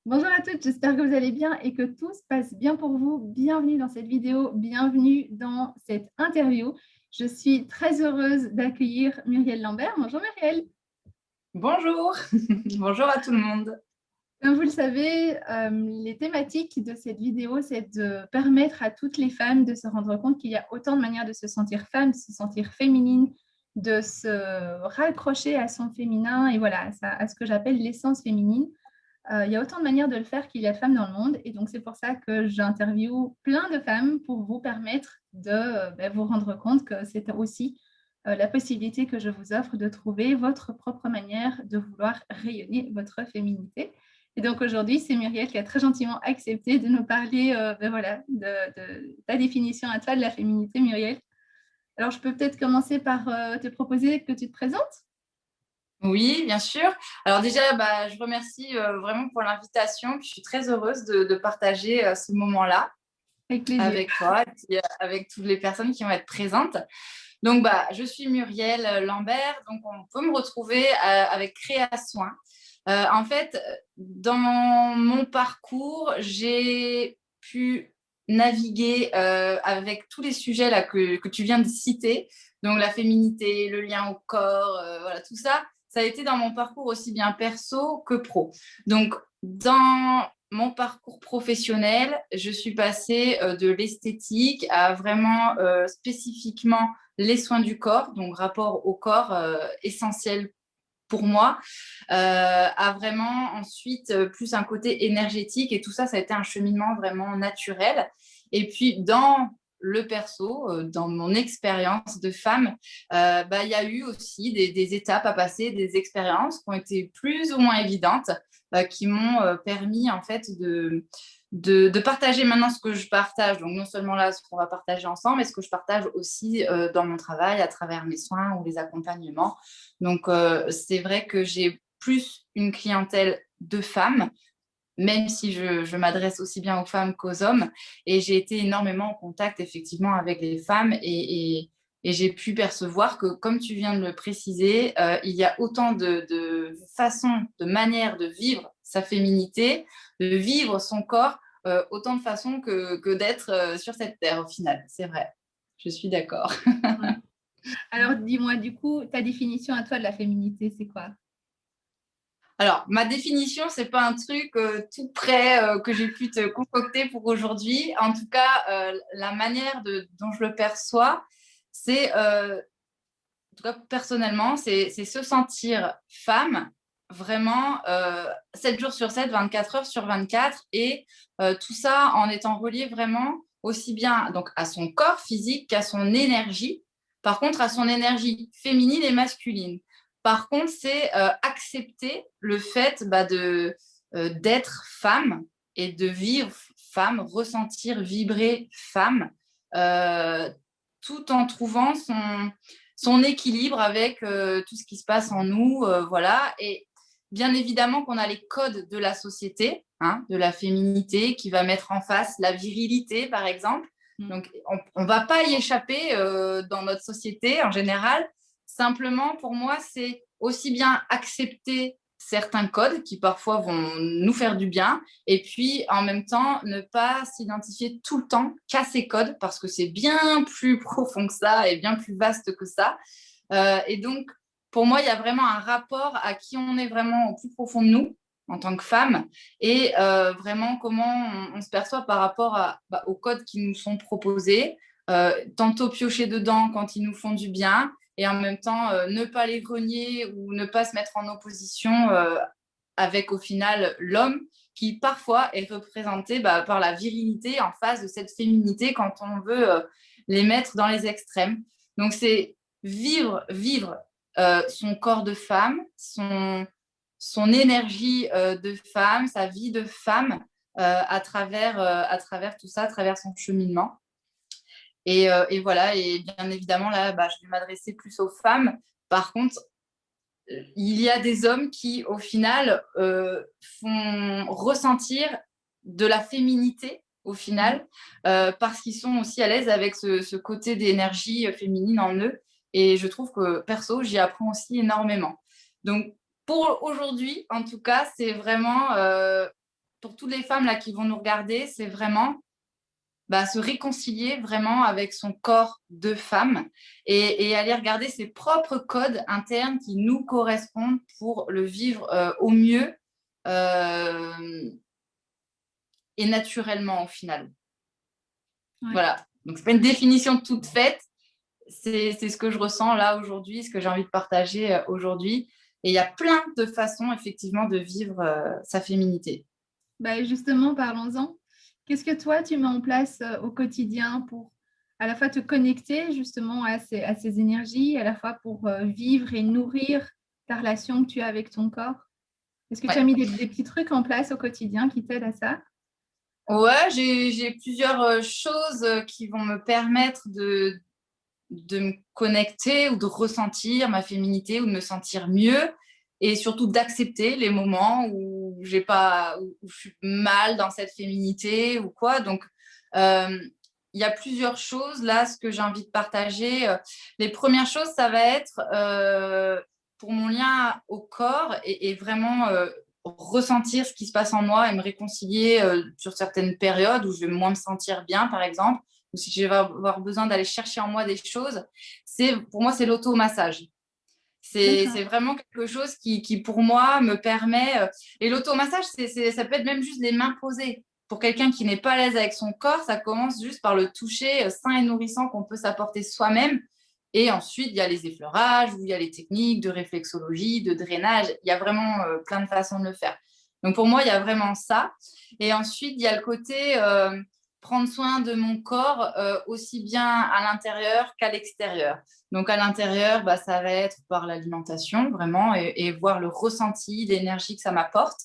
Bonjour à toutes, j'espère que vous allez bien et que tout se passe bien pour vous. Bienvenue dans cette vidéo, bienvenue dans cette interview. Je suis très heureuse d'accueillir Muriel Lambert. Bonjour Muriel. Bonjour, bonjour à tout le monde. Comme vous le savez, les thématiques de cette vidéo, c'est de permettre à toutes les femmes de se rendre compte qu'il y a autant de manières de se sentir femme, de se sentir féminine, de se raccrocher à son féminin et voilà, à ce que j'appelle l'essence féminine. Il y a autant de manières de le faire qu'il y a de femmes dans le monde. Et donc, c'est pour ça que j'interviewe plein de femmes pour vous permettre de vous rendre compte que c'est aussi la possibilité que je vous offre de trouver votre propre manière de vouloir rayonner votre féminité. Et donc, aujourd'hui, c'est Muriel qui a très gentiment accepté de nous parler de ta définition à toi de la féminité, Muriel. Alors, je peux peut-être commencer par te proposer que tu te présentes. Oui, bien sûr. Alors déjà, je remercie vraiment pour l'invitation. Je suis très heureuse de partager ce moment-là Avec plaisir. avec toi et puis, avec toutes les personnes qui vont être présentes. Donc, je suis Muriel Lambert. Donc, on peut me retrouver avec Créa Soin. En fait, dans mon parcours, j'ai pu naviguer avec tous les sujets là que tu viens de citer. Donc, la féminité, le lien au corps, voilà, tout ça. Ça a été dans mon parcours aussi bien perso que pro. Donc, dans mon parcours professionnel, je suis passée de l'esthétique à vraiment spécifiquement les soins du corps, donc rapport au corps essentiel pour moi, a vraiment ensuite plus un côté énergétique et tout ça, ça a été un cheminement vraiment naturel. Et puis dans le perso, dans mon expérience de femme, il y a eu aussi des étapes à passer, des expériences qui ont été plus ou moins évidentes, qui m'ont permis en fait de partager maintenant ce que je partage, donc non seulement là ce qu'on va partager ensemble, mais ce que je partage aussi dans mon travail à travers mes soins ou les accompagnements. Donc c'est vrai que j'ai plus une clientèle de femmes, même si je m'adresse aussi bien aux femmes qu'aux hommes, et j'ai été énormément en contact effectivement avec les femmes et j'ai pu percevoir que, comme tu viens de le préciser, il y a autant de façons, de manières de vivre sa féminité, de vivre son corps, autant de façons que d'être sur cette terre au final. C'est vrai, je suis d'accord. Ouais. Alors, dis-moi, du coup, ta définition à toi de la féminité, c'est quoi? Alors, ma définition, c'est pas un truc tout prêt que j'ai pu te concocter pour aujourd'hui. En tout cas, la manière dont je le perçois, c'est, en tout cas personnellement, c'est se sentir femme vraiment 7 jours sur 7, 24 heures sur 24, et tout ça en étant relié vraiment aussi bien donc à son corps physique qu'à son énergie. Par contre, à son énergie féminine et masculine. Par contre, c'est accepter le fait d'être femme et de vivre femme, ressentir, vibrer femme, euh, tout en trouvant son équilibre avec tout ce qui se passe en nous. Voilà. Et bien évidemment qu'on a les codes de la société, hein, de la féminité, qui va mettre en face la virilité, par exemple. Donc, on ne va pas y échapper dans notre société en général. Simplement, pour moi, c'est aussi bien accepter certains codes qui parfois vont nous faire du bien, et puis en même temps ne pas s'identifier tout le temps qu'à ces codes parce que c'est bien plus profond que ça et bien plus vaste que ça. Et donc pour moi il y a vraiment un rapport à qui on est vraiment au plus profond de nous en tant que femme, et vraiment comment on se perçoit par rapport aux codes qui nous sont proposés, tantôt piocher dedans quand ils nous font du bien, et en même temps ne pas les renier ou ne pas se mettre en opposition avec au final l'homme qui parfois est représenté par la virilité en face de cette féminité quand on veut les mettre dans les extrêmes. Donc c'est vivre son corps de femme, son énergie de femme, sa vie de femme à travers tout ça, à travers son cheminement. Et voilà, et bien évidemment, là, je vais m'adresser plus aux femmes. Par contre, il y a des hommes qui, au final, font ressentir de la féminité, au final, parce qu'ils sont aussi à l'aise avec ce côté d'énergie féminine en eux. Et je trouve que, perso, j'y apprends aussi énormément. Donc, pour aujourd'hui, en tout cas, c'est vraiment pour toutes les femmes là, qui vont nous regarder, c'est vraiment se réconcilier vraiment avec son corps de femme et aller regarder ses propres codes internes qui nous correspondent pour le vivre au mieux et naturellement au final. Ouais. Voilà, donc c'est pas une définition toute faite, c'est ce que je ressens là aujourd'hui, ce que j'ai envie de partager aujourd'hui. Et il y a plein de façons effectivement de vivre sa féminité. Justement, parlons-en. Qu'est-ce que toi, tu mets en place au quotidien pour à la fois te connecter justement à ces énergies, à la fois pour vivre et nourrir ta relation que tu as avec ton corps? Est-ce que tu as mis des petits trucs en place au quotidien qui t'aident à ça? Ouais, j'ai plusieurs choses qui vont me permettre de me connecter ou de ressentir ma féminité ou de me sentir mieux et surtout d'accepter les moments où j'ai pas où je suis mal dans cette féminité ou quoi. Donc il y a plusieurs choses là, ce que j'ai envie de partager. Les premières choses, ça va être pour mon lien au corps et vraiment ressentir ce qui se passe en moi et me réconcilier sur certaines périodes où je vais moins me sentir bien, par exemple, ou si je vais avoir besoin d'aller chercher en moi des choses, pour moi, c'est l'automassage. C'est vraiment quelque chose qui, pour moi, me permet... et l'automassage, ça peut être même juste les mains posées. Pour quelqu'un qui n'est pas à l'aise avec son corps, ça commence juste par le toucher sain et nourrissant qu'on peut s'apporter soi-même. Et ensuite, il y a les effleurages, ou il y a les techniques de réflexologie, de drainage. Il y a vraiment plein de façons de le faire. Donc, pour moi, il y a vraiment ça. Et ensuite, il y a le côté prendre soin de mon corps aussi bien à l'intérieur qu'à l'extérieur. Donc, à l'intérieur, ça va être par l'alimentation, vraiment, et voir le ressenti, l'énergie que ça m'apporte,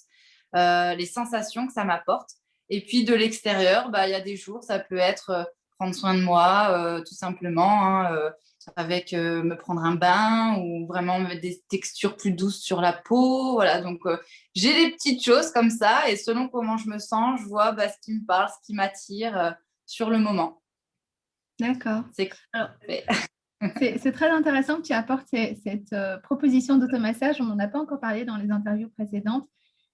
les sensations que ça m'apporte. Et puis, de l'extérieur, il y a des jours, ça peut être prendre soin de moi, tout simplement, avec me prendre un bain ou vraiment mettre des textures plus douces sur la peau. Voilà, donc j'ai des petites choses comme ça et selon comment je me sens, je vois ce qui me parle, ce qui m'attire sur le moment. D'accord. C'est très intéressant que tu apportes cette proposition d'automassage. On n'en a pas encore parlé dans les interviews précédentes.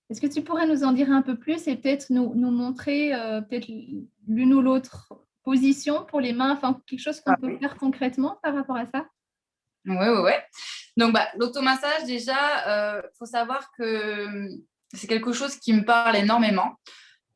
Est-ce que tu pourrais nous en dire un peu plus et peut-être nous montrer peut-être l'une ou l'autre position pour les mains, enfin quelque chose qu'on peut faire concrètement par rapport à ça? Oui. Donc, l'automassage, déjà, faut savoir que c'est quelque chose qui me parle énormément.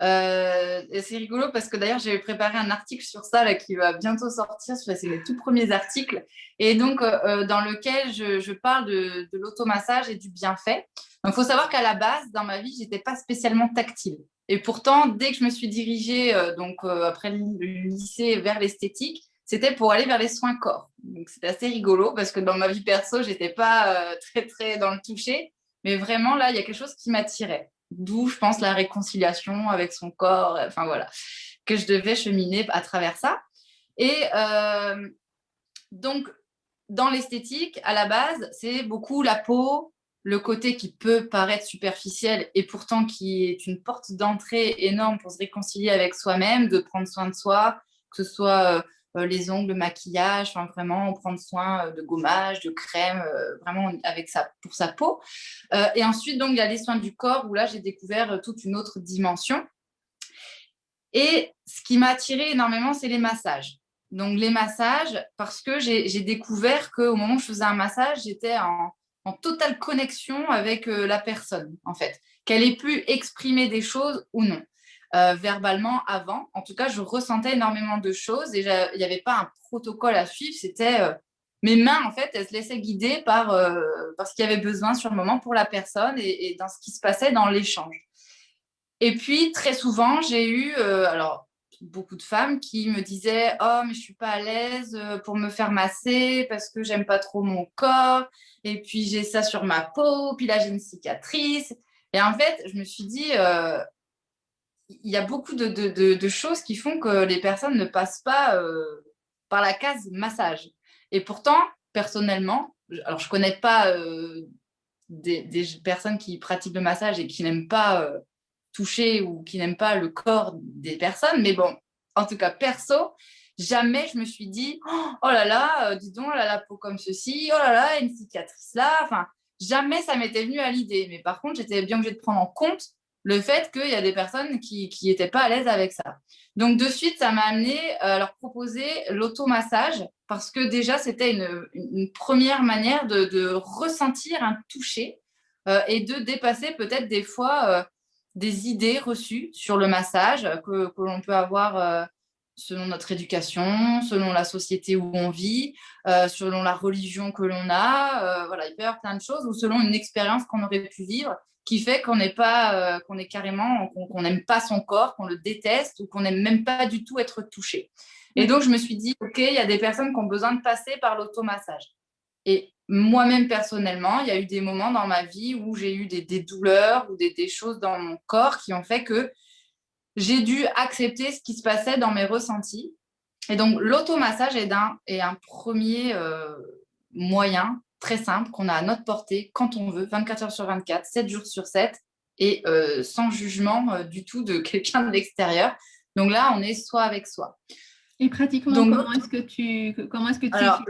Et c'est rigolo parce que d'ailleurs, j'ai préparé un article sur ça là, qui va bientôt sortir. C'est mes tout premiers articles. Et donc, dans lequel je parle de l'automassage et du bienfait. Donc, il faut savoir qu'à la base, dans ma vie, je n'étais pas spécialement tactile. Et pourtant, dès que je me suis dirigée, après le lycée, vers l'esthétique, c'était pour aller vers les soins corps. Donc, c'était assez rigolo parce que dans ma vie perso, je n'étais pas très, très dans le toucher. Mais vraiment, là, il y a quelque chose qui m'attirait. D'où, je pense, la réconciliation avec son corps, enfin voilà, que je devais cheminer à travers ça. Et donc, dans l'esthétique, à la base, c'est beaucoup la peau, le côté qui peut paraître superficiel et pourtant qui est une porte d'entrée énorme pour se réconcilier avec soi-même, de prendre soin de soi, que ce soit les ongles, le maquillage, enfin vraiment prendre soin de gommage, de crème, vraiment avec pour sa peau. Et ensuite, donc, il y a les soins du corps où là, j'ai découvert toute une autre dimension. Et ce qui m'a attirée énormément, c'est les massages. Donc, les massages, parce que j'ai découvert qu'au moment où je faisais un massage, j'étais en totale connexion avec la personne, en fait. Qu'elle ait pu exprimer des choses ou non. Verbalement avant. En tout cas, je ressentais énormément de choses et il n'y avait pas un protocole à suivre. C'était mes mains, en fait, elles se laissaient guider par ce qu'il y avait besoin sur le moment pour la personne et dans ce qui se passait dans l'échange. Et puis, très souvent, j'ai eu beaucoup de femmes qui me disaient « Oh, mais je ne suis pas à l'aise pour me faire masser parce que j'aime pas trop mon corps. Et puis, j'ai ça sur ma peau. Puis là, j'ai une cicatrice. » Et en fait, je me suis dit il y a beaucoup de choses qui font que les personnes ne passent pas par la case massage. Et pourtant, personnellement, alors je ne connais pas des personnes qui pratiquent le massage et qui n'aiment pas toucher ou qui n'aiment pas le corps des personnes, mais bon, en tout cas, perso, jamais je me suis dit « Oh là là, dis donc, elle a la peau comme ceci, oh là là, une cicatrice là », enfin, jamais ça m'était venu à l'idée. Mais par contre, j'étais bien obligée de prendre en compte le fait qu'il y a des personnes qui n'étaient pas à l'aise avec ça. Donc, de suite, ça m'a amené à leur proposer l'automassage parce que déjà, c'était une première manière de ressentir un toucher et de dépasser peut-être des fois des idées reçues sur le massage que l'on peut avoir selon notre éducation, selon la société où on vit, selon la religion que l'on a. Voilà, il peut y avoir plein de choses ou selon une expérience qu'on aurait pu vivre qui fait qu'on n'est pas, qu'on est carrément, qu'on n'aime pas son corps, qu'on le déteste ou qu'on n'aime même pas du tout être touché. Et donc, je me suis dit, OK, il y a des personnes qui ont besoin de passer par l'automassage. Et moi-même, personnellement, il y a eu des moments dans ma vie où j'ai eu des douleurs ou des choses dans mon corps qui ont fait que j'ai dû accepter ce qui se passait dans mes ressentis. Et donc, l'automassage est un premier moyen très simple qu'on a à notre portée quand on veut, 24 heures sur 24, 7 jours sur 7, et sans jugement du tout de quelqu'un de l'extérieur. Donc là, on est soi avec soi. Et pratiquement, donc, comment est-ce que tu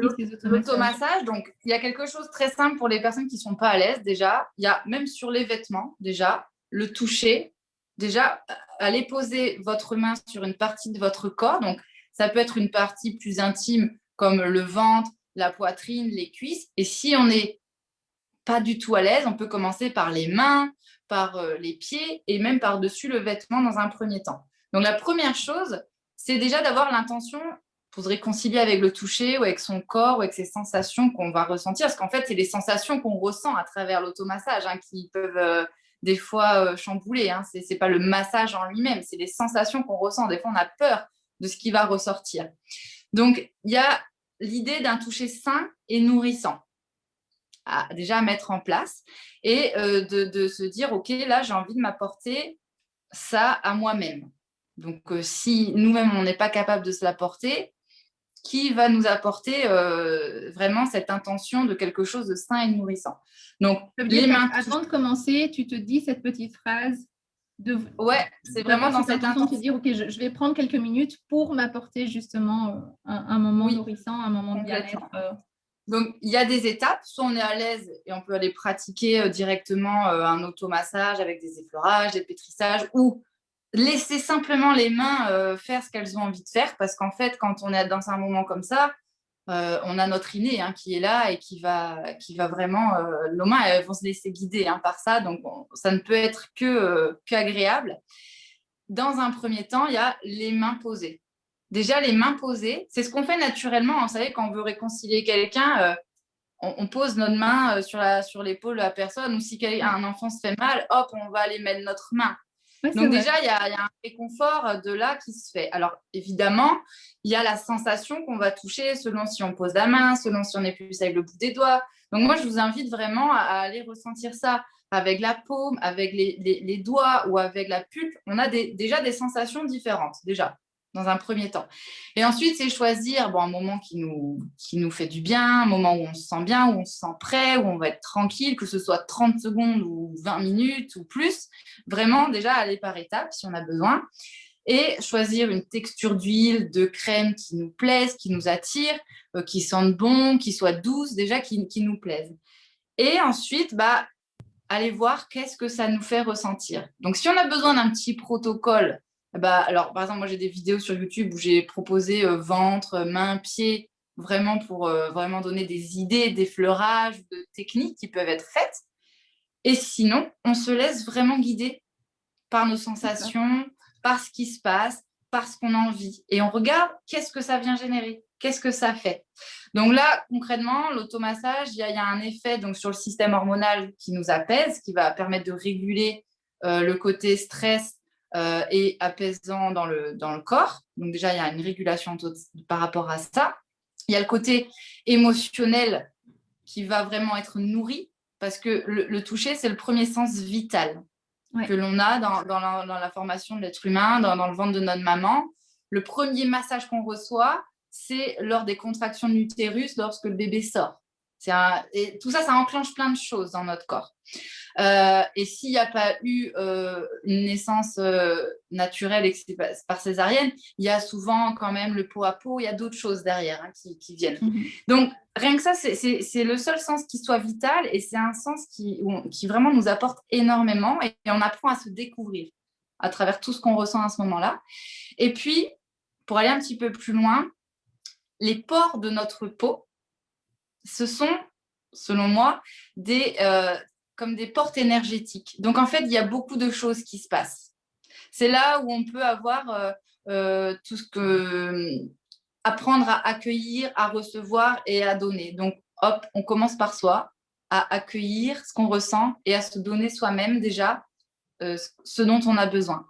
utilises ces automassages? L'automassage, donc, il y a quelque chose de très simple pour les personnes qui ne sont pas à l'aise déjà. Il y a même sur les vêtements, déjà, le toucher. Déjà, allez poser votre main sur une partie de votre corps. Donc, ça peut être une partie plus intime comme le ventre, la poitrine, les cuisses. Et si on n'est pas du tout à l'aise, on peut commencer par les mains, par les pieds et même par-dessus le vêtement dans un premier temps. Donc, la première chose, c'est déjà d'avoir l'intention pour se réconcilier avec le toucher ou avec son corps ou avec ses sensations qu'on va ressentir. Parce qu'en fait, c'est les sensations qu'on ressent à travers l'automassage qui peuvent des fois chambouler. Ce n'est pas le massage en lui-même, c'est les sensations qu'on ressent. Des fois, on a peur de ce qui va ressortir. Donc, il y a l'idée d'un toucher sain et nourrissant déjà à mettre en place et de se dire, OK, là, j'ai envie de m'apporter ça à moi-même. Donc, si nous-mêmes, on n'est pas capable de se l'apporter, qui va nous apporter vraiment cette intention de quelque chose de sain et nourrissant. Donc, les mains. Avant de commencer, tu te dis cette petite phrase ouais, c'est vraiment dans cette intention de te dire, OK, je vais prendre quelques minutes pour m'apporter justement un moment nourrissant, un moment de bien-être. Donc, il y a des étapes. Soit on est à l'aise et on peut aller pratiquer directement un automassage avec des effleurages, des pétrissages ou laisser simplement les mains faire ce qu'elles ont envie de faire parce qu'en fait, quand on est dans un moment comme ça, on a notre inné qui est là et qui va vraiment... nos mains elles vont se laisser guider par ça. Donc, ça ne peut être que agréable. Dans un premier temps, il y a les mains posées. Déjà, les mains posées, c'est ce qu'on fait naturellement. Vous savez, quand on veut réconcilier quelqu'un, on pose notre main sur l'épaule de la personne. Ou si un enfant se fait mal, hop, on va aller mettre notre main. Ouais, donc déjà, il y a un réconfort de là qui se fait. Alors, évidemment, il y a la sensation qu'on va toucher selon si on pose la main, selon si on est plus avec le bout des doigts. Donc moi, je vous invite vraiment à aller ressentir ça avec la paume, avec les doigts ou avec la pulpe. On a déjà des sensations différentes, déjà, dans un premier temps. Et ensuite, c'est choisir un moment qui nous fait du bien, un moment où on se sent bien, où on se sent prêt, où on va être tranquille, que ce soit 30 secondes ou 20 minutes ou plus. Vraiment, déjà, aller par étapes si on a besoin. Et choisir une texture d'huile, de crème qui nous plaise, qui nous attire, qui sente bon, qui soit douce, déjà qui nous plaise. Et ensuite, aller voir qu'est-ce que ça nous fait ressentir. Donc, si on a besoin d'un petit protocole, alors, par exemple, moi, j'ai des vidéos sur YouTube où j'ai proposé ventre, mains, pieds, vraiment pour vraiment donner des idées, des fleurages, de techniques qui peuvent être faites. Et sinon, on se laisse vraiment guider par nos sensations, par ce qui se passe, par ce qu'on a envie. Et on regarde qu'est-ce que ça vient générer, qu'est-ce que ça fait. Donc là, concrètement, l'automassage, il y a un effet donc, sur le système hormonal qui nous apaise, qui va permettre de réguler le côté stress et apaisant dans le corps. Donc déjà, il y a une régulation par rapport à ça. Il y a le côté émotionnel qui va vraiment être nourri parce que le toucher, c'est le premier sens vital que l'on a dans la formation de l'être humain, dans le ventre de notre maman. Le premier massage qu'on reçoit, c'est lors des contractions de l'utérus, lorsque le bébé sort. Et tout ça, ça enclenche plein de choses dans notre corps. Et s'il n'y a pas eu une naissance naturel et que c'est par césarienne, il y a souvent quand même le pot à pot, il y a d'autres choses derrière qui viennent. Donc, rien que ça, c'est le seul sens qui soit vital et c'est un sens qui vraiment nous apporte énormément et on apprend à se découvrir à travers tout ce qu'on ressent à ce moment-là. Et puis, pour aller un petit peu plus loin, les pores de notre peau, ce sont, selon moi, comme des portes énergétiques. Donc, en fait, il y a beaucoup de choses qui se passent. C'est là où on peut avoir tout ce que... apprendre à accueillir, à recevoir et à donner. Donc, hop, on commence par soi, à accueillir ce qu'on ressent et à se donner soi-même déjà ce dont on a besoin.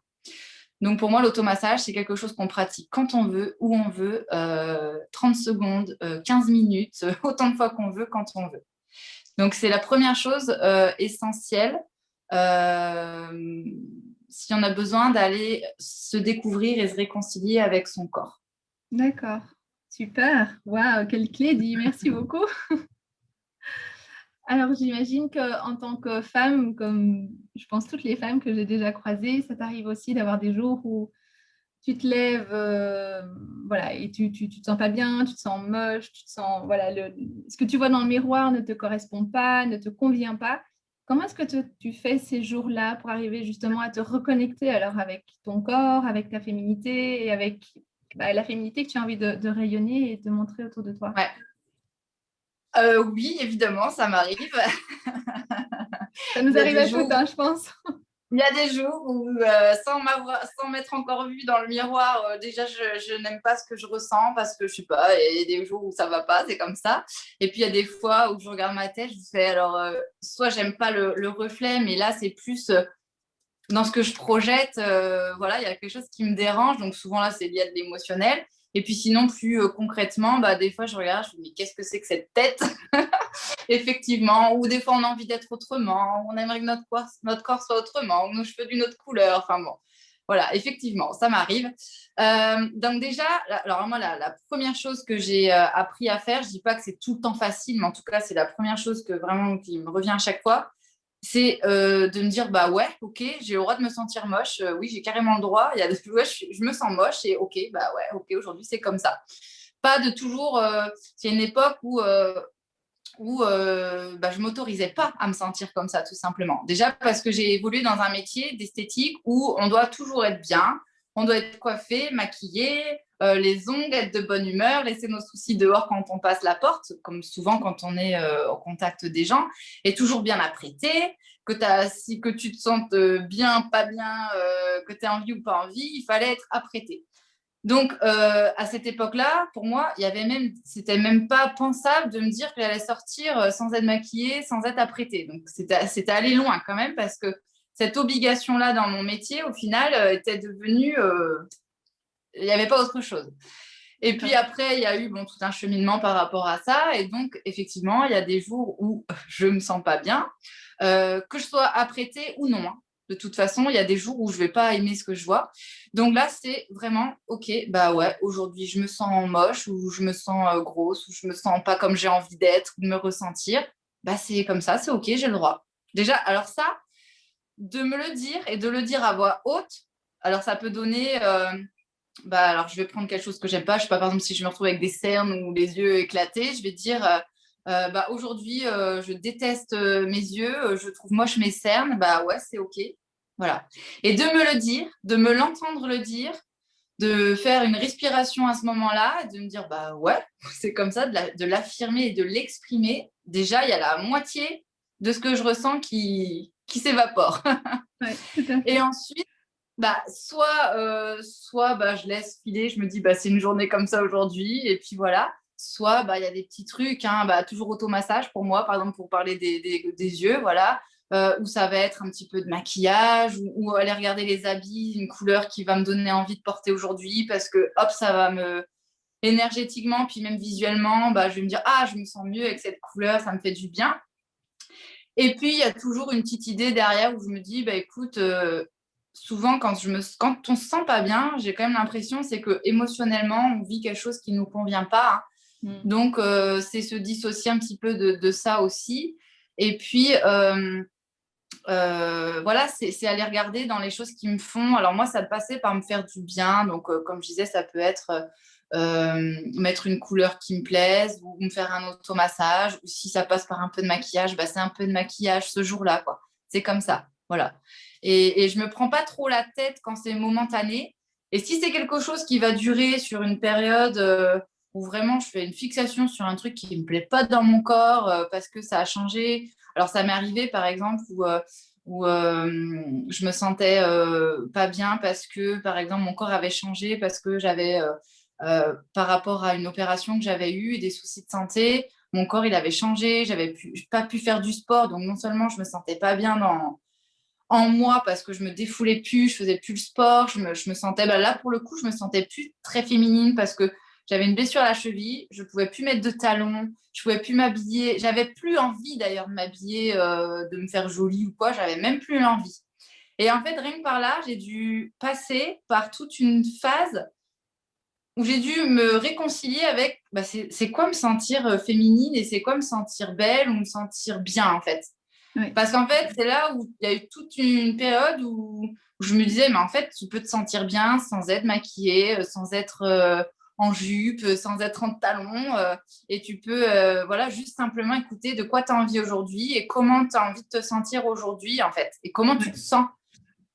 Donc, pour moi, l'automassage, c'est quelque chose qu'on pratique quand on veut, où on veut, 30 secondes, 15 minutes, autant de fois qu'on veut, quand on veut. Donc, c'est la première chose essentielle si on a besoin d'aller se découvrir et se réconcilier avec son corps. D'accord, super. Waouh, quelle clé, Di. Merci beaucoup. Alors, j'imagine qu'en tant que femme, comme je pense toutes les femmes que j'ai déjà croisées, ça t'arrive aussi d'avoir des jours où tu te lèves, voilà, et tu te sens pas bien, tu te sens moche, tu te sens, voilà, ce que tu vois dans le miroir ne te correspond pas, ne te convient pas. Comment est-ce que tu fais ces jours-là pour arriver justement à te reconnecter alors avec ton corps, avec ta féminité et avec la féminité que tu as envie de rayonner et de montrer autour de toi? Ouais. Oui, évidemment, ça m'arrive. Ça nous arrive à toutes, hein, je pense. Il y a des jours où, sans m'être encore vue dans le miroir, déjà, je n'aime pas ce que je ressens parce que, je sais pas, il y a des jours où ça va pas, c'est comme ça. Et puis, il y a des fois où je regarde ma tête, je fais, alors, soit j'aime pas le reflet, mais là, c'est plus dans ce que je projette, voilà, il y a quelque chose qui me dérange. Donc, souvent, là, c'est lié à de l'émotionnel. Et puis, sinon, plus concrètement, des fois, je regarde, je me dis, mais qu'est-ce que c'est que cette tête? Effectivement, ou des fois on a envie d'être autrement, on aimerait que notre corps soit autrement, ou nos cheveux d'une autre couleur, enfin bon. Voilà, effectivement, ça m'arrive. Donc déjà, alors moi, la première chose que j'ai appris à faire, je ne dis pas que c'est tout le temps facile, mais en tout cas, c'est la première chose que vraiment qui me revient à chaque fois, c'est de me dire, bah ouais, ok, j'ai le droit de me sentir moche, oui, j'ai carrément le droit, il y a ouais, je me sens moche et ok, bah ouais, ok, aujourd'hui c'est comme ça. Pas de toujours, c'est une époque où je ne m'autorisais pas à me sentir comme ça, tout simplement. Déjà parce que j'ai évolué dans un métier d'esthétique où on doit toujours être bien, on doit être coiffé, maquillé, les ongles, être de bonne humeur, laisser nos soucis dehors quand on passe la porte, comme souvent quand on est au contact des gens, et toujours bien apprêté, que tu te sentes bien, pas bien, que tu aies envie ou pas envie, il fallait être apprêté. Donc, à cette époque-là, pour moi, c'était même pas pensable de me dire que j'allais sortir sans être maquillée, sans être apprêtée. Donc, c'était aller loin quand même parce que cette obligation-là dans mon métier, au final, était devenue... il n'y avait pas autre chose. Et puis après, il y a eu tout un cheminement par rapport à ça. Et donc, effectivement, il y a des jours où je ne me sens pas bien, que je sois apprêtée ou non. De toute façon, il y a des jours où je ne vais pas aimer ce que je vois. Donc là, c'est vraiment, ok, bah ouais, aujourd'hui, je me sens moche ou je me sens grosse ou je me sens pas comme j'ai envie d'être ou de me ressentir. Bah, c'est comme ça, c'est ok, j'ai le droit. Déjà, alors ça, de me le dire et de le dire à voix haute, alors ça peut donner... alors je vais prendre quelque chose que j'aime pas. Je sais pas, par exemple, si je me retrouve avec des cernes ou les yeux éclatés, je vais dire aujourd'hui, je déteste mes yeux, je trouve moche mes cernes. Bah ouais, c'est ok. Voilà. Et de me le dire, de me l'entendre le dire, de faire une respiration à ce moment-là, et de me dire bah ouais, c'est comme ça, de l'affirmer et de l'exprimer. Déjà, il y a la moitié de ce que je ressens qui s'évapore. Ouais, tout à fait. Et ensuite, soit je laisse filer, je me dis c'est une journée comme ça aujourd'hui, et puis voilà. Soit il y a des petits trucs, hein, toujours automassage pour moi, par exemple pour parler des yeux, voilà, où ça va être un petit peu de maquillage, ou aller regarder les habits, une couleur qui va me donner envie de porter aujourd'hui, parce que hop, ça va me énergétiquement, puis même visuellement, je vais me dire je me sens mieux avec cette couleur, ça me fait du bien. Et puis il y a toujours une petite idée derrière où je me dis écoute, souvent, quand on se sent pas bien, j'ai quand même l'impression, c'est que émotionnellement, on vit quelque chose qui nous convient pas. Hein. Donc, c'est se dissocier un petit peu de ça aussi. Et puis, voilà, c'est aller regarder dans les choses qui me font. Alors moi, ça passait par me faire du bien. Donc, comme je disais, ça peut être mettre une couleur qui me plaise ou me faire un automassage. Ou si ça passe par un peu de maquillage, bah, c'est un peu de maquillage ce jour-là, quoi. C'est comme ça, voilà. Et je me prends pas trop la tête quand c'est momentané. Et si c'est quelque chose qui va durer sur une période où vraiment je fais une fixation sur un truc qui me plaît pas dans mon corps parce que ça a changé. Alors ça m'est arrivé par exemple où je me sentais pas bien parce que par exemple mon corps avait changé parce que j'avais par rapport à une opération que j'avais eue et des soucis de santé, mon corps il avait changé, j'avais pas pu faire du sport, donc non seulement je me sentais pas bien en moi parce que je me défoulais plus, je faisais plus le sport, je me sentais, bah là pour le coup, je me sentais plus très féminine parce que j'avais une blessure à la cheville, je pouvais plus mettre de talons, je pouvais plus m'habiller, j'avais plus envie d'ailleurs de m'habiller, de me faire jolie ou quoi, j'avais même plus l'envie. Et en fait, rien que par là, j'ai dû passer par toute une phase où j'ai dû me réconcilier avec bah, c'est quoi me sentir féminine et c'est quoi me sentir belle ou me sentir bien en fait. Oui. Parce qu'en fait, c'est là où il y a eu toute une période où je me disais, mais en fait, tu peux te sentir bien sans être maquillée, sans être en jupe, sans être en talons, et tu peux voilà, juste simplement écouter de quoi tu as envie aujourd'hui et comment tu as envie de te sentir aujourd'hui, en fait, et comment tu te sens.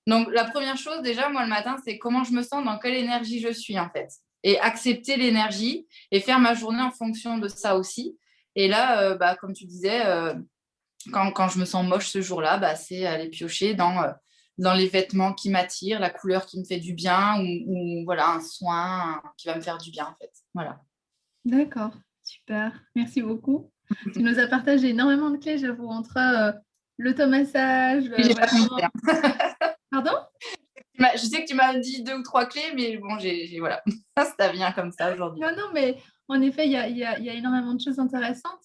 Donc, la première chose, déjà, moi, le matin, c'est comment je me sens, dans quelle énergie je suis, en fait. Et accepter l'énergie et faire ma journée en fonction de ça aussi. Et là, bah, comme tu disais, quand je me sens moche ce jour-là, bah, c'est aller piocher dans les vêtements qui m'attirent, la couleur qui me fait du bien ou voilà, un soin qui va me faire du bien, en fait. Voilà. D'accord, super. Merci beaucoup. Tu nous as partagé énormément de clés, j'avoue, entre l'automassage, Et j'ai pas voilà compté, comment... hein. Pardon? Je sais que tu m'as dit 2 ou 3 clés, mais bon, voilà. Ça vient comme ça aujourd'hui. Non, non, mais en effet, il y a énormément de choses intéressantes.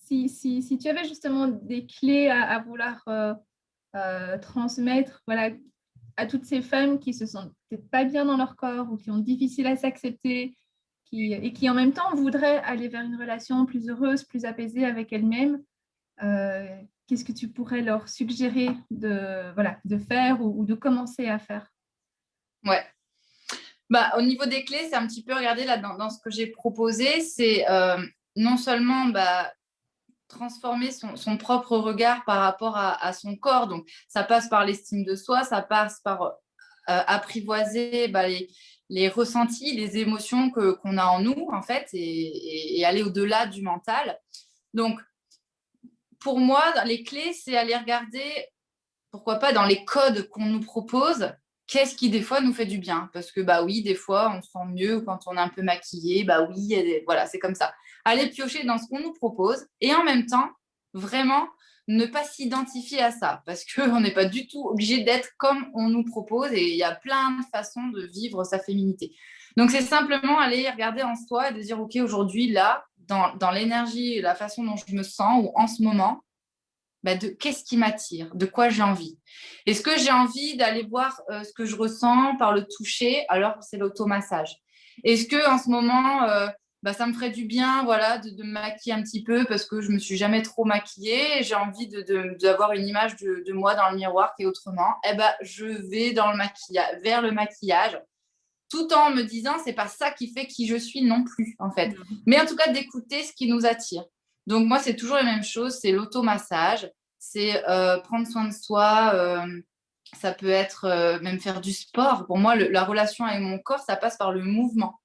Si tu avais justement des clés à vouloir transmettre, voilà, à toutes ces femmes qui se sentent peut-être pas bien dans leur corps ou qui ont difficile à s'accepter et qui en même temps voudraient aller vers une relation plus heureuse, plus apaisée avec elles-mêmes, qu'est-ce que tu pourrais leur suggérer voilà, de faire ou de commencer à faire? Ouais. Bah, au niveau des clés, c'est un petit peu, regardez là, dans ce que j'ai proposé, c'est non seulement bah, transformer son propre regard par rapport à son corps. Donc, ça passe par l'estime de soi, ça passe par apprivoiser bah, les ressentis, les émotions qu'on a en nous, en fait, et aller au-delà du mental. Donc, pour moi, les clés, c'est aller regarder, pourquoi pas, dans les codes qu'on nous propose, qu'est-ce qui, des fois, nous fait du bien. Parce que, bah oui, des fois, on se sent mieux quand on est un peu maquillé. Bah oui, voilà, c'est comme ça. Aller piocher dans ce qu'on nous propose et en même temps, vraiment, ne pas s'identifier à ça. Parce qu'on n'est pas du tout obligé d'être comme on nous propose et il y a plein de façons de vivre sa féminité. Donc, c'est simplement aller regarder en soi et de dire, OK, aujourd'hui, là, dans l'énergie et la façon dont je me sens ou en ce moment, bah, de qu'est-ce qui m'attire, de quoi j'ai envie. Est-ce que j'ai envie d'aller voir ce que je ressens par le toucher, alors c'est l'automassage. Est-ce que en ce moment, bah, ça me ferait du bien, voilà, de me maquiller un petit peu parce que je me suis jamais trop maquillée, et j'ai envie d'avoir une image de moi dans le miroir qui est autrement. Eh ben, je vais dans le maquillage, vers le maquillage, tout en me disant c'est pas ça qui fait qui je suis non plus en fait. Mais en tout cas d'écouter ce qui nous attire. Donc moi c'est toujours la même chose, c'est l'automassage, c'est prendre soin de soi, ça peut être même faire du sport. Pour moi la relation avec mon corps ça passe par le mouvement.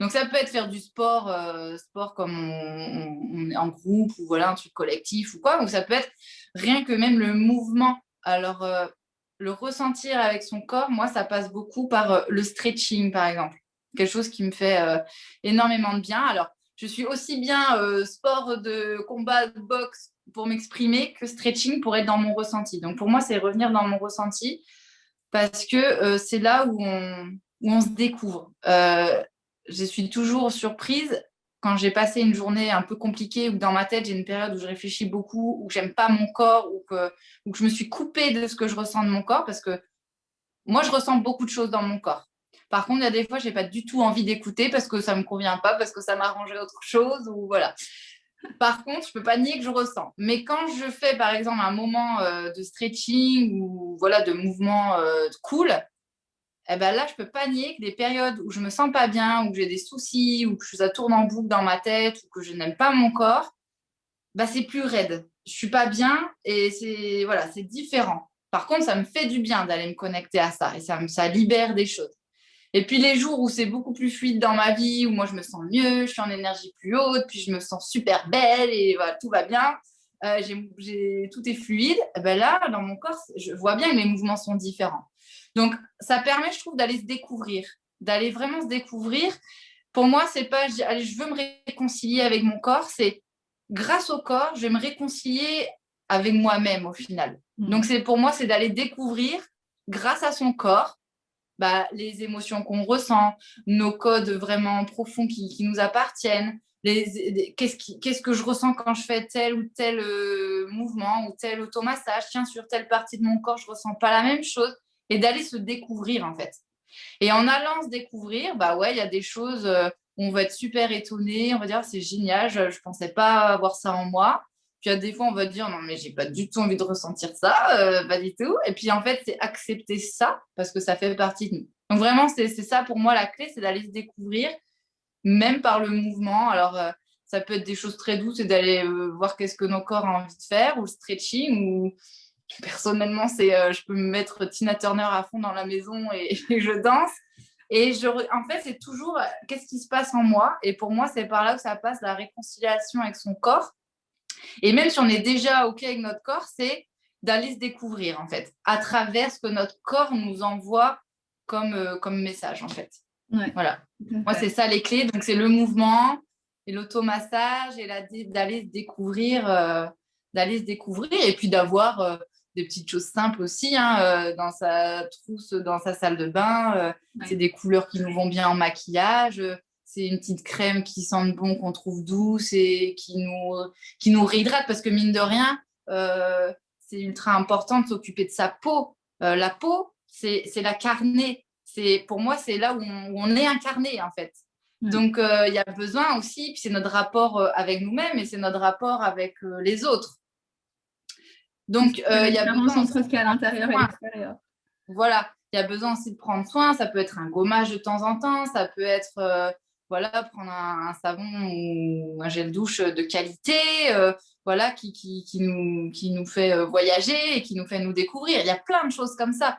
Donc ça peut être faire du sport, sport comme on est en groupe ou voilà un truc collectif ou quoi. Donc ça peut être rien que même le mouvement. Alors le ressentir avec son corps, moi ça passe beaucoup par le stretching par exemple. Quelque chose qui me fait énormément de bien. Alors je suis aussi bien sport de combat, de boxe pour m'exprimer que stretching pour être dans mon ressenti. Donc pour moi c'est revenir dans mon ressenti parce que c'est là où on se découvre. Je suis toujours surprise quand j'ai passé une journée un peu compliquée ou que dans ma tête, j'ai une période où je réfléchis beaucoup, où j'aime pas mon corps, ou que je me suis coupée de ce que je ressens de mon corps, parce que moi, je ressens beaucoup de choses dans mon corps. Par contre, il y a des fois, j'ai pas du tout envie d'écouter parce que ça me convient pas, parce que ça m'arrangeait autre chose, ou voilà. Par contre, je peux pas nier que je ressens. Mais quand je fais, par exemple, un moment de stretching ou voilà, de mouvement cool, eh ben là, je peux pas nier que des périodes où je me sens pas bien, où j'ai des soucis, ou que ça tourne en boucle dans ma tête, ou que je n'aime pas mon corps, bah, c'est plus raide. Je suis pas bien et c'est voilà, c'est différent. Par contre, ça me fait du bien d'aller me connecter à ça et ça libère des choses. Et puis les jours où c'est beaucoup plus fluide dans ma vie, où moi je me sens mieux, je suis en énergie plus haute, puis je me sens super belle et voilà, tout va bien, tout est fluide, et ben là, dans mon corps, je vois bien que mes mouvements sont différents. Donc, ça permet, je trouve, d'aller se découvrir, d'aller vraiment se découvrir. Pour moi, c'est pas, allez, je veux me réconcilier avec mon corps, c'est grâce au corps, je vais me réconcilier avec moi-même au final. Donc, pour moi, c'est d'aller découvrir, grâce à son corps, bah, les émotions qu'on ressent, nos codes vraiment profonds qui nous appartiennent, qu'est-ce que je ressens quand je fais tel ou tel mouvement ou tel automassage. Tiens, sur telle partie de mon corps, je ressens pas la même chose. Et d'aller se découvrir, en fait. Et en allant se découvrir, bah ouais, il y a des choses où on va être super étonné, on va dire c'est génial, je ne pensais pas avoir ça en moi. Puis à des fois, on va dire non, mais j'ai pas du tout envie de ressentir ça, pas du tout. Et puis en fait, c'est accepter ça parce que ça fait partie de nous. Donc vraiment, c'est ça pour moi la clé, c'est d'aller se découvrir, même par le mouvement. Alors, ça peut être des choses très douces et d'aller voir qu'est-ce que nos corps ont envie de faire, ou le stretching, ou personnellement, je peux me mettre Tina Turner à fond dans la maison et je danse. Et en fait, c'est toujours qu'est-ce qui se passe en moi. Et pour moi, c'est par là que ça passe, la réconciliation avec son corps. Et même si on est déjà OK avec notre corps, c'est d'aller se découvrir, en fait, à travers ce que notre corps nous envoie comme message, en fait. Ouais, voilà. Moi, c'est ça les clés. Donc, c'est le mouvement et l'automassage et d'aller se découvrir, et puis d'avoir des petites choses simples aussi dans sa trousse, dans sa salle de bain. Ouais. C'est des couleurs qui nous vont bien en maquillage. C'est une petite crème qui sent bon, qu'on trouve douce et qui nous réhydrate parce que mine de rien, c'est ultra important de s'occuper de sa peau. La peau, c'est la carnée. Pour moi, c'est là où on est incarné, en fait. Donc, il y a besoin aussi, puis c'est notre rapport avec nous-mêmes et c'est notre rapport avec les autres. Donc, il y a besoin entre ce qu'il y a à l'intérieur et l'extérieur. Voilà, il y a besoin aussi de prendre soin. Ça peut être un gommage de temps en temps, ça peut être voilà, prendre un savon ou un gel douche de qualité, voilà, qui nous fait voyager et qui nous fait nous découvrir. Il y a plein de choses comme ça.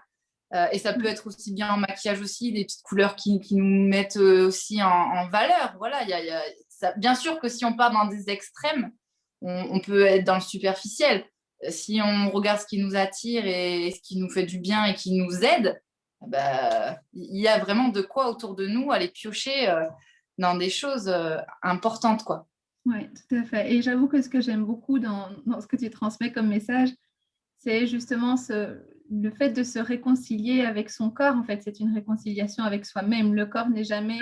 Et ça peut être aussi bien en maquillage aussi, des petites couleurs qui nous mettent aussi en valeur. Voilà, ça, bien sûr que si on part dans des extrêmes, on peut être dans le superficiel. Si on regarde ce qui nous attire et ce qui nous fait du bien et qui nous aide, bah, il y a vraiment de quoi autour de nous aller piocher dans des choses importantes, quoi. Oui, tout à fait. Et j'avoue que ce que j'aime beaucoup dans ce que tu transmets comme message, c'est justement le fait de se réconcilier avec son corps. En fait, c'est une réconciliation avec soi-même. Le corps n'est jamais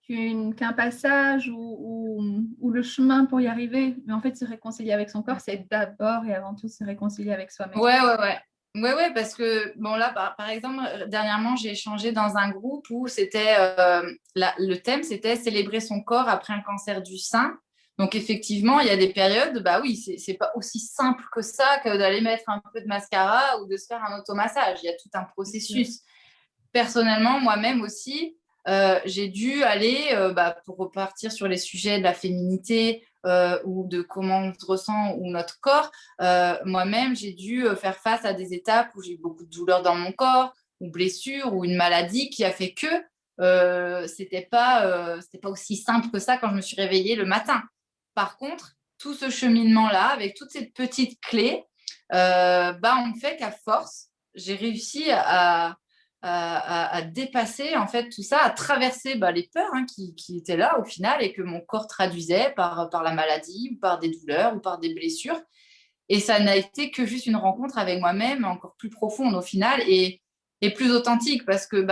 qu'un passage ou le chemin pour y arriver. Mais en fait, se réconcilier avec son corps, c'est d'abord et avant tout se réconcilier avec soi-même. Ouais, parce que, bon, là, par exemple, dernièrement, j'ai échangé dans un groupe où c'était, le thème, c'était célébrer son corps après un cancer du sein. Donc, effectivement, il y a des périodes, bah oui, c'est pas aussi simple que ça, que d'aller mettre un peu de mascara ou de se faire un automassage. Il y a tout un processus. Personnellement, moi-même aussi, j'ai dû aller, pour repartir sur les sujets de la féminité ou de comment on se ressent ou notre corps, moi-même, j'ai dû faire face à des étapes où j'ai eu beaucoup de douleurs dans mon corps, ou blessures, ou une maladie qui a fait que c'était pas aussi simple que ça quand je me suis réveillée le matin. Par contre, tout ce cheminement-là, avec toutes ces petites clés, on fait qu'à force, j'ai réussi à dépasser en fait tout ça, à traverser les peurs qui étaient là au final et que mon corps traduisait par la maladie ou par des douleurs ou par des blessures. Et ça n'a été que juste une rencontre avec moi-même encore plus profonde au final et plus authentique parce que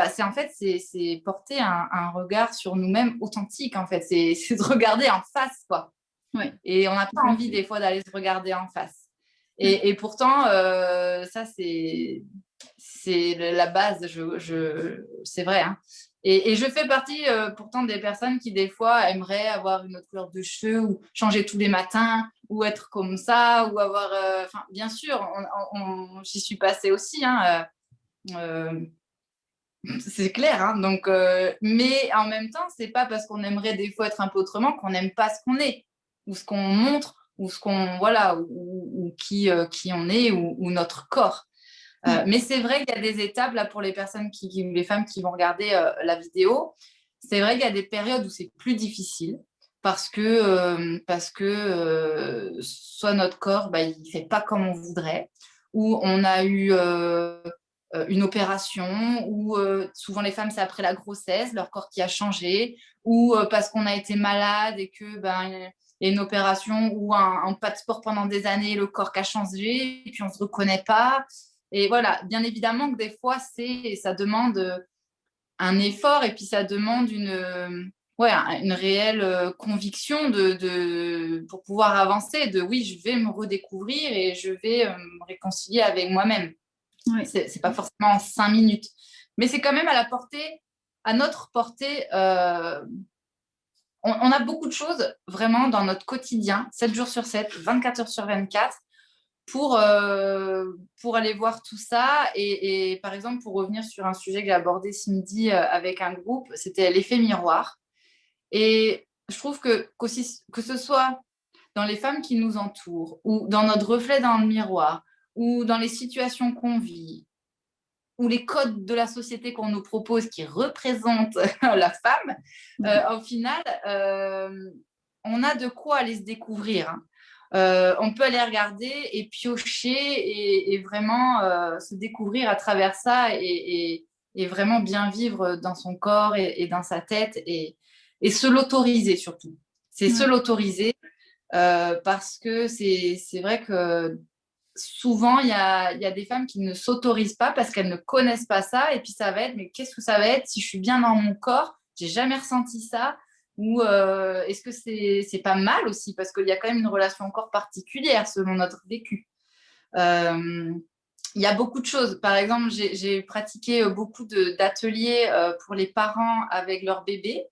c'est porter un regard sur nous-mêmes authentique en fait. C'est de regarder en face quoi. Ouais. Et on n'a pas envie des fois d'aller se regarder en face. Et pourtant, ça c'est la base, c'est vrai. Hein. Et je fais partie pourtant des personnes qui, des fois, aimeraient avoir une autre couleur de cheveux ou changer tous les matins ou être comme ça ou avoir. Bien sûr, j'y suis passée aussi. Hein, c'est clair. Hein, donc, mais en même temps, c'est pas parce qu'on aimerait des fois être un peu autrement qu'on n'aime pas ce qu'on est ou ce qu'on montre ou ce qu'on. Voilà, ou qui on est ou notre corps. Mais c'est vrai qu'il y a des étapes là pour les personnes les femmes qui vont regarder la vidéo. C'est vrai qu'il y a des périodes où c'est plus difficile parce que soit notre corps il fait pas comme on voudrait, ou on a eu une opération, ou souvent les femmes c'est après la grossesse, leur corps qui a changé, ou parce qu'on a été malade et que il y a une opération ou un pas de sport pendant des années, le corps qui a changé, et puis on ne se reconnaît pas. Et voilà, bien évidemment que des fois, ça demande un effort et puis ça demande une réelle conviction pour pouvoir avancer, oui, je vais me redécouvrir et je vais me réconcilier avec moi-même. Ouais. C'est pas forcément en 5 minutes, mais c'est quand même à notre portée. On a beaucoup de choses vraiment dans notre quotidien, 7 jours sur 7, 24 heures sur 24, pour aller voir tout ça. Et par exemple, pour revenir sur un sujet que j'ai abordé ce midi avec un groupe, c'était l'effet miroir. Et je trouve que ce soit dans les femmes qui nous entourent, ou dans notre reflet dans le miroir, ou dans les situations qu'on vit, ou les codes de la société qu'on nous propose qui représentent la femme, au final, on a de quoi aller se découvrir. Hein. On peut aller regarder et piocher et vraiment se découvrir à travers ça et vraiment bien vivre dans son corps et dans sa tête et se l'autoriser surtout. C'est se l'autoriser parce que c'est vrai que souvent, il y a des femmes qui ne s'autorisent pas parce qu'elles ne connaissent pas ça. Et puis, ça va être, mais qu'est-ce que ça va être si je suis bien dans mon corps? J'ai jamais ressenti ça. Ou est-ce que c'est pas mal aussi? Parce qu'il y a quand même une relation encore particulière selon notre vécu. Il y a beaucoup de choses. Par exemple, j'ai pratiqué beaucoup d'ateliers pour les parents avec leur bébé,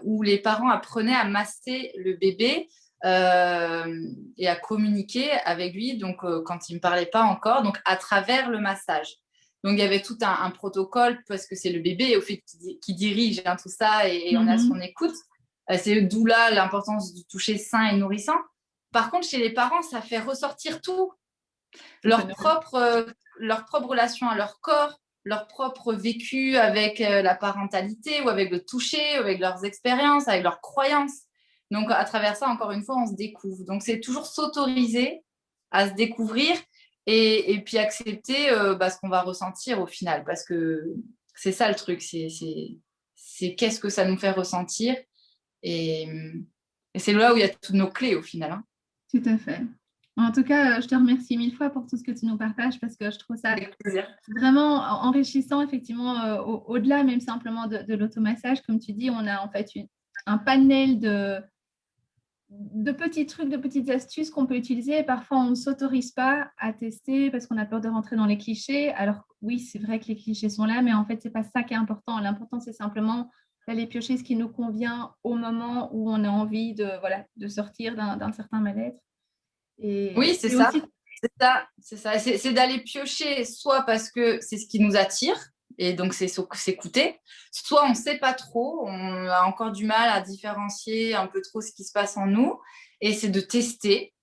où les parents apprenaient à masser le bébé et à communiquer avec lui, donc quand il ne me parlait pas encore, donc à travers le massage. Donc il y avait tout un protocole parce que c'est le bébé au fait qui dirige tout ça et on est à son écoute. C'est d'où là l'importance du toucher sain et nourrissant. Par contre, chez les parents, ça fait ressortir tout, leur propre relation à leur corps, leur propre vécu avec la parentalité ou avec le toucher, avec leurs expériences, avec leurs croyances. Donc, à travers ça, encore une fois, on se découvre. Donc, c'est toujours s'autoriser à se découvrir et puis accepter ce qu'on va ressentir au final. Parce que c'est ça le truc, c'est qu'est-ce que ça nous fait ressentir. Et c'est là où il y a toutes nos clés au final. Hein. Tout à fait. En tout cas, je te remercie 1000 fois pour tout ce que tu nous partages parce que je trouve ça vraiment enrichissant, effectivement, au-delà même simplement de l'automassage. Comme tu dis, on a en fait un panel de petits trucs, de petites astuces qu'on peut utiliser. Et parfois, on ne s'autorise pas à tester parce qu'on a peur de rentrer dans les clichés. Alors oui, c'est vrai que les clichés sont là, mais en fait, ce n'est pas ça qui est important. L'important, c'est simplement d'aller piocher ce qui nous convient au moment où on a envie de sortir d'un certain mal-être. Oui, c'est ça. Aussi... C'est ça. C'est d'aller piocher, soit parce que c'est ce qui nous attire, et donc c'est s'écouter, soit on ne sait pas trop, on a encore du mal à différencier un peu trop ce qui se passe en nous, et c'est de tester.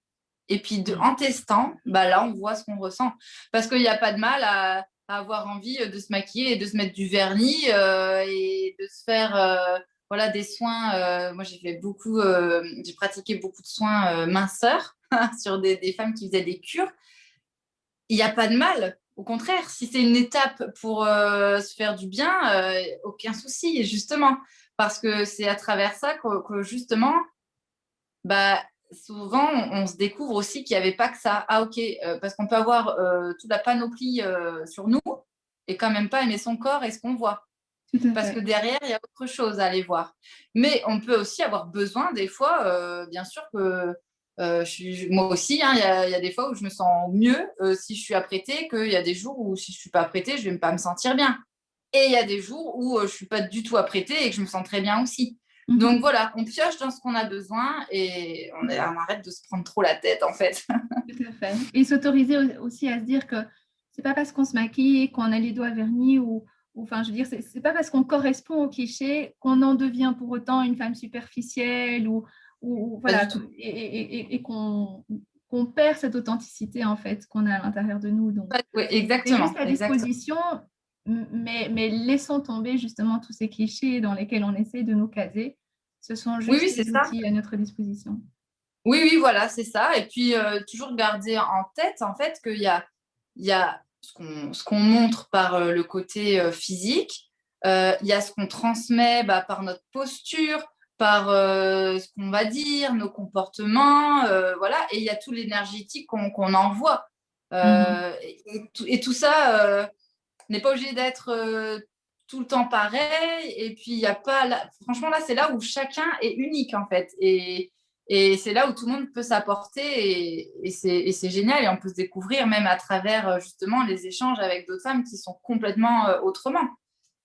Et puis en testant, là, on voit ce qu'on ressent. Parce qu'il n'y a pas de mal à avoir envie de se maquiller et de se mettre du vernis et de se faire des soins. Moi, j'ai pratiqué beaucoup de soins minceurs sur des femmes qui faisaient des cures. Il n'y a pas de mal. Au contraire, si c'est une étape pour se faire du bien, aucun souci, justement. Parce que c'est à travers ça que justement, souvent, on se découvre aussi qu'il n'y avait pas que ça. Ah, ok, parce qu'on peut avoir toute la panoplie sur nous et quand même pas aimer son corps et ce qu'on voit. Parce que derrière, il y a autre chose à aller voir. Mais on peut aussi avoir besoin, des fois, bien sûr que moi aussi, il y a des fois où je me sens mieux si je suis apprêtée qu'il y a des jours où si je ne suis pas apprêtée, je ne vais pas me sentir bien. Et il y a des jours où je ne suis pas du tout apprêtée et que je me sens très bien aussi. Mhm. Donc voilà, on pioche dans ce qu'on a besoin et on arrête de se prendre trop la tête en fait. Tout à fait. Et s'autoriser aussi à se dire que c'est pas parce qu'on se maquille, qu'on a les doigts vernis ou enfin, je veux dire, c'est pas parce qu'on correspond au cliché qu'on en devient pour autant une femme superficielle ou voilà, et qu'on perd cette authenticité en fait qu'on a à l'intérieur de nous. Donc, Oui, c'est exactement. juste à disposition, mais laissons tomber justement tous ces clichés dans lesquels on essaie de nous caser. Ce sont Oui, juste oui, c'est des ça. outils à notre disposition. Oui, oui, voilà, c'est ça. Et puis, toujours garder en tête, en fait, il y a ce qu'on montre par le côté physique, il y a ce qu'on transmet par notre posture, par ce qu'on va dire, nos comportements, voilà. Et il y a tout l'énergétique qu'on envoie. Et tout ça n'est pas obligé d'être tout le temps pareil. Et puis, il y a pas... Franchement, là, c'est là où chacun est unique, en fait. Et c'est là où tout le monde peut s'apporter et c'est génial. Et on peut se découvrir même à travers justement les échanges avec d'autres femmes qui sont complètement autrement.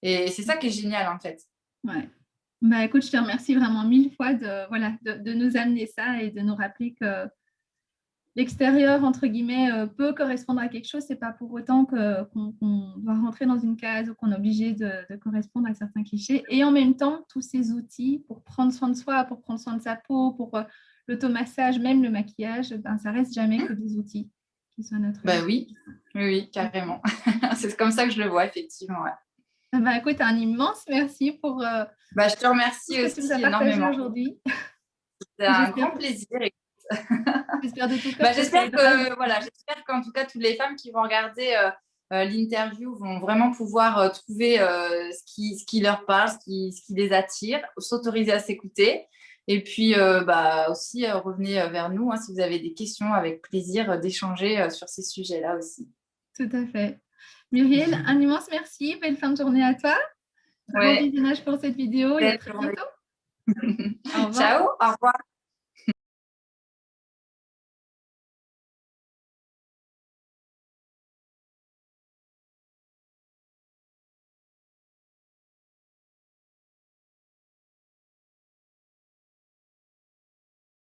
Et c'est ça qui est génial en fait. Ouais. Bah, écoute, je te remercie vraiment mille fois de nous amener ça et de nous rappeler que l'extérieur, entre guillemets, peut correspondre à quelque chose. C'est pas pour autant qu'on doit rentrer dans une case ou qu'on est obligé de correspondre à certains clichés. Et en même temps, tous ces outils pour prendre soin de soi, pour prendre soin de sa peau, pour l'automassage, même le maquillage, ben, ça reste jamais que des outils qui sont à notre Bah disposition. oui, oui, oui, carrément. C'est comme ça que je le vois, effectivement. Ouais. Bah, écoute, un immense merci pour Bah, je te tout remercie ce que tu nous as aussi partagé énormément. aujourd'hui. C'est un grand plaisir. J'espère de tout cœur Bah, que ça aidera. j'espère qu'en tout cas, toutes les femmes qui vont regarder l'interview vont vraiment pouvoir trouver ce qui leur parle, ce qui les attire, s'autoriser à s'écouter. Et puis aussi, revenez vers nous hein, si vous avez des questions, avec plaisir d'échanger sur ces sujets-là aussi. Tout à fait. Muriel, un immense merci. Belle fin de journée à toi. Bon Ouais, visionnage pour cette vidéo et à belle très journée. bientôt. Au revoir. Ciao, au revoir.